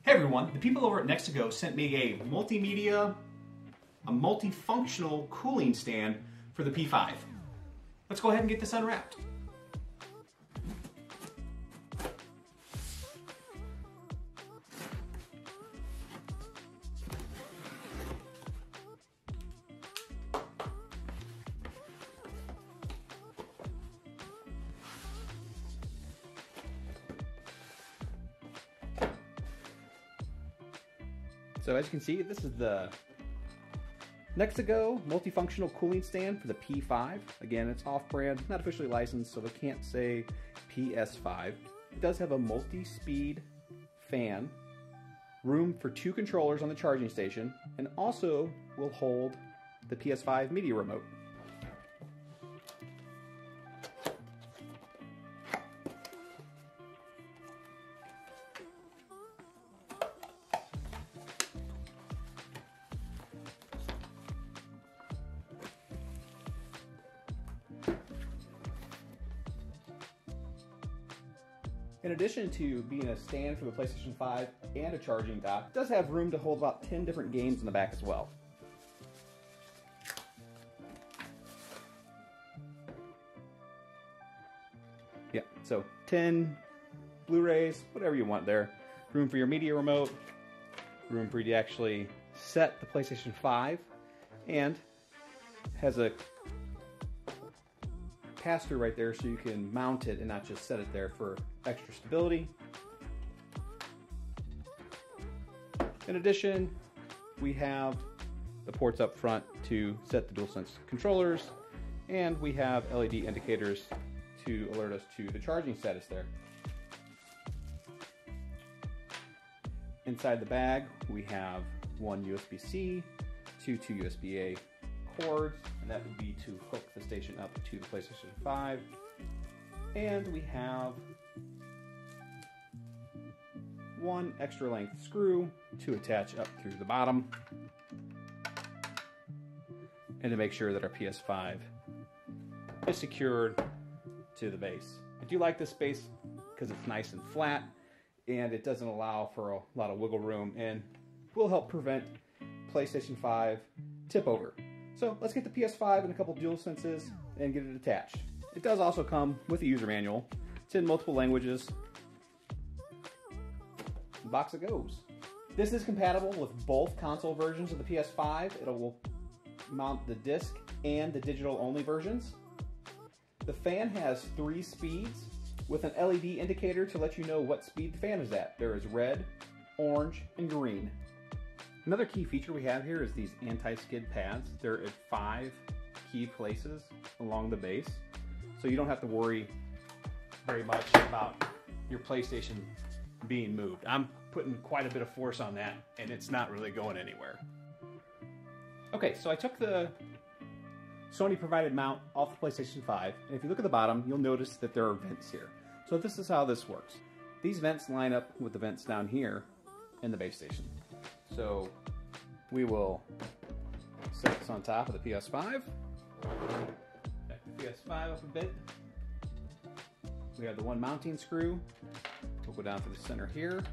Hey everyone, the people over at Nexigo sent me a multifunctional cooling stand for the P5. Let's go ahead and get this unwrapped. So as you can see, this is the Nexigo Multifunctional Cooling Stand for the P5. Again, it's off-brand, not officially licensed, so they can't say PS5. It does have a multi-speed fan, room for 2 controllers on the charging station, and also will hold the PS5 media remote. In addition to being a stand for the PlayStation 5 and a charging dock, it does have room to hold about 10 different games in the back as well. Yeah, so 10 Blu-rays, whatever you want there. Room for your media remote, room for you to actually set the PlayStation 5, and has a pass-through right there so you can mount it and not just set it there for extra stability. In addition, we have the ports up front to set the DualSense controllers, and we have LED indicators to alert us to the charging status there. Inside the bag, we have one USB-C, two USB-A cords, and that would be to hook the station up to the PlayStation 5. And we have one extra length screw to attach up through the bottom, and to make sure that our PS5 is secured to the base. I do like this base because it's nice and flat, and it doesn't allow for a lot of wiggle room, and will help prevent PlayStation 5 tip over. So let's get the PS5 and a couple DualSenses and get it attached. It does also come with a user manual. It's in multiple languages. The box it goes. This is compatible with both console versions of the PS5. It will mount the disc and the digital only versions. The fan has 3 speeds with an LED indicator to let you know what speed the fan is at. There is red, orange, and green. Another key feature we have here is these anti-skid pads. They're at 5 key places along the base, so you don't have to worry very much about your PlayStation being moved. I'm putting quite a bit of force on that, and it's not really going anywhere. Okay, so I took the Sony provided mount off the PlayStation 5, and if you look at the bottom, you'll notice that there are vents here. So this is how this works. These vents line up with the vents down here in the base station. So we will set this on top of the PS5. Back the PS5 up a bit. We have the one mounting screw. We'll go down to the center here,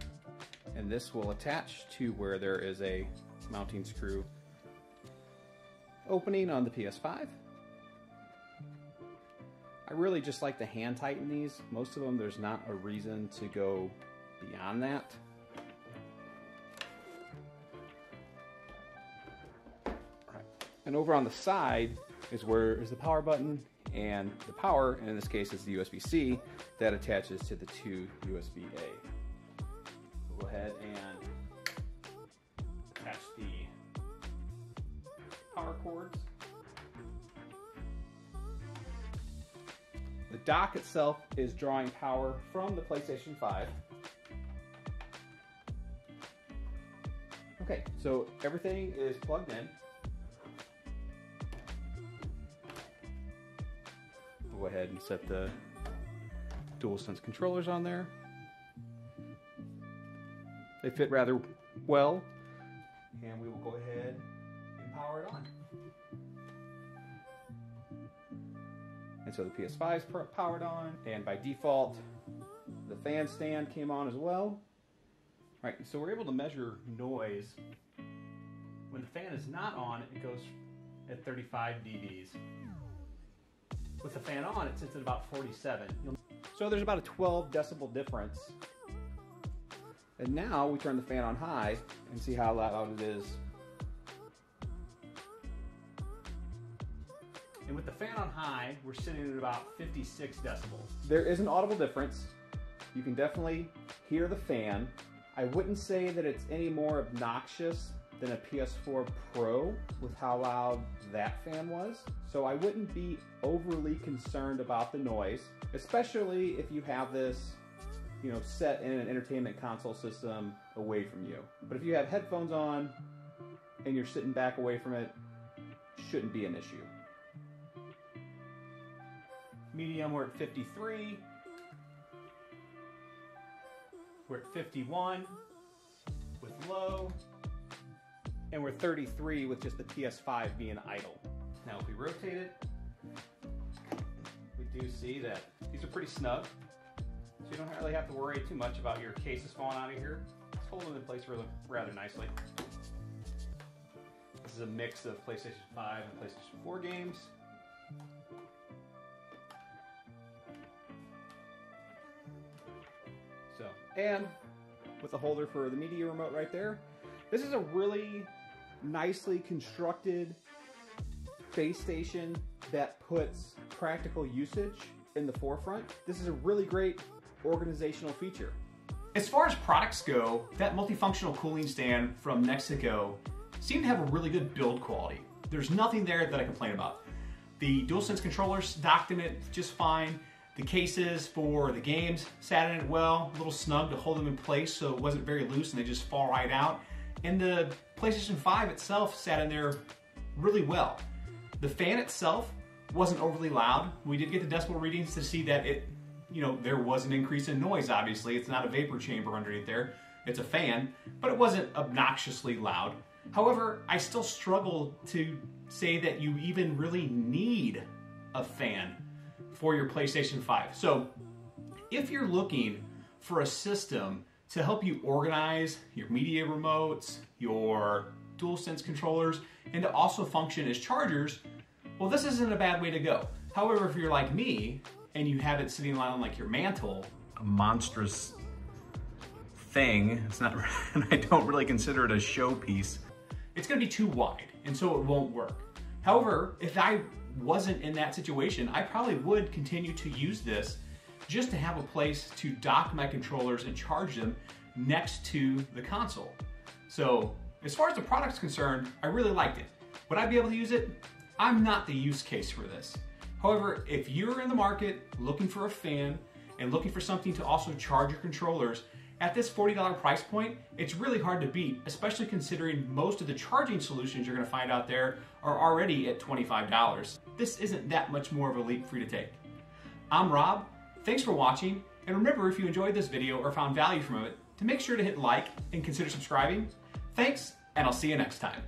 and this will attach to where there is a mounting screw opening on the PS5. I really just like to hand tighten these. Most of them, there's not a reason to go beyond that. And over on the side is where is the power button, and the power, and in this case is the USB-C, that attaches to the 2 USB-A. We'll go ahead and attach the power cords. The dock itself is drawing power from the PlayStation 5. Okay, so everything is plugged in. We'll go ahead and set the DualSense controllers on there. They fit rather well, and we will go ahead and power it on. And so the PS5 is powered on, and by default, the fan stand came on as well. Right, so we're able to measure noise. When the fan is not on, it goes at 35 dBs. With the fan on, it sits at about 47. So there's about a 12 decibel difference. And now we turn the fan on high and see how loud it is. And with the fan on high, we're sitting at about 56 decibels. There is an audible difference. You can definitely hear the fan. I wouldn't say that it's any more obnoxious than a PS4 Pro with how loud that fan was. So I wouldn't be overly concerned about the noise, especially if you have this, set in an entertainment console system away from you. But if you have headphones on and you're sitting back away from it, shouldn't be an issue. Medium, we're at 53. We're at 51 with low. And we're 33 with just the PS5 being idle. Now if we rotate it, we do see that these are pretty snug. So you don't really have to worry too much about your cases falling out of here. It's holding in place rather nicely. This is a mix of PlayStation 5 and PlayStation 4 games. So, and with a holder for the media remote right there, this is a really nicely constructed base station that puts practical usage in the forefront. This is a really great organizational feature. As far as products go, that multifunctional cooling stand from Nexigo seemed to have a really good build quality. There's nothing there that I complain about. The DualSense controllers docked in it just fine. The cases for the games sat in it well, a little snug to hold them in place so it wasn't very loose and they just fall right out. And the PlayStation 5 itself sat in there really well. The fan itself wasn't overly loud. We did get the decibel readings to see that it, there was an increase in noise, obviously. It's not a vapor chamber underneath there. It's a fan, but it wasn't obnoxiously loud. However, I still struggle to say that you even really need a fan for your PlayStation 5. So if you're looking for a system to help you organize your media remotes, your DualSense controllers, and to also function as chargers, well, this isn't a bad way to go. However, if you're like me and you have it sitting on like your mantle, a monstrous thing, it's not, and I don't really consider it a showpiece, it's gonna be too wide, and so it won't work. However, if I wasn't in that situation, I probably would continue to use this just to have a place to dock my controllers and charge them next to the console. So as far as the product's concerned, I really liked it. Would I be able to use it? I'm not the use case for this. However, if you're in the market looking for a fan and looking for something to also charge your controllers, at this $40 price point, it's really hard to beat, especially considering most of the charging solutions you're gonna find out there are already at $25. This isn't that much more of a leap for you to take. I'm Rob. Thanks for watching, and remember, if you enjoyed this video or found value from it, to make sure to hit like and consider subscribing. Thanks, and I'll see you next time.